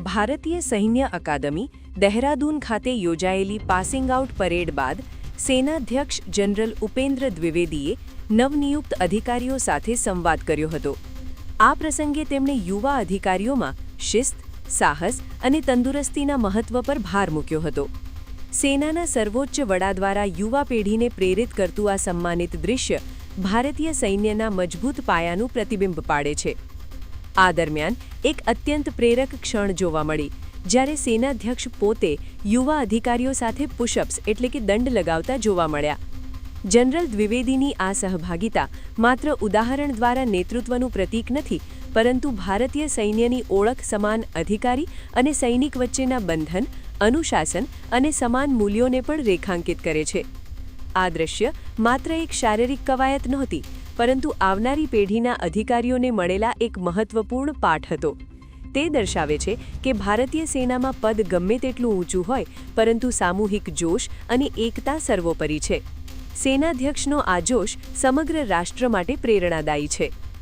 ભારતીય સૈન્ય અકાદમી, દહેરાદૂન ખાતે યોજાયેલી પાસિંગ આઉટ પરેડ બાદ સેનાધ્યક્ષ જનરલ ઉપેન્દ્ર દ્વિવેદીએ નવનિયુક્ત અધિકારીઓ સાથે સંવાદ કર્યો હતો. આ પ્રસંગે તેમણે યુવા અધિકારીઓમાં શિસ્ત, સાહસ અને તંદુરસ્તીના મહત્વ પર ભાર મૂક્યો હતો. સેનાના સર્વોચ્ચ વડા દ્વારા યુવા પેઢીને પ્રેરિત કરતું આ સન્માનિત દૃશ્ય ભારતીય સૈન્યના મજબૂત પાયાનું પ્રતિબિંબ પાડે છે. આ દરમિયાન એક અત્યંત પ્રેરક ક્ષણ જોવા મળી, જ્યારે સેનાધ્યક્ષ પોતે યુવા અધિકારીઓ સાથે પુશઅપ્સ એટલે કે દંડ લગાવતા જોવા મળ્યા. જનરલ દ્વિવેદીની આ સહભાગિતા માત્ર ઉદાહરણ દ્વારા નેતૃત્વનું પ્રતીક નથી, પરંતુ ભારતીય સૈન્યની ઓળખ સમાન અધિકારી અને સૈનિક વચ્ચેના બંધન, અનુશાસન અને સમાન મૂલ્યોને પણ રેખાંકિત કરે છે. આ દૃશ્ય માત્ર એક શારીરિક કવાયત નહોતી, પરંતુ આવનારી પેઢીના અધિકારીઓને મળેલા એક મહત્વપૂર્ણ પાઠ હતો. તે દર્શાવે છે કે ભારતીય સેનામાં પદ ગમે તેટલું ઊંચું હોય, પરંતુ સામૂહિક જોશ અને એકતા સર્વોપરી છે. સેનાધ્યક્ષનો આ જોશ સમગ્ર રાષ્ટ્ર માટે પ્રેરણાદાયી છે.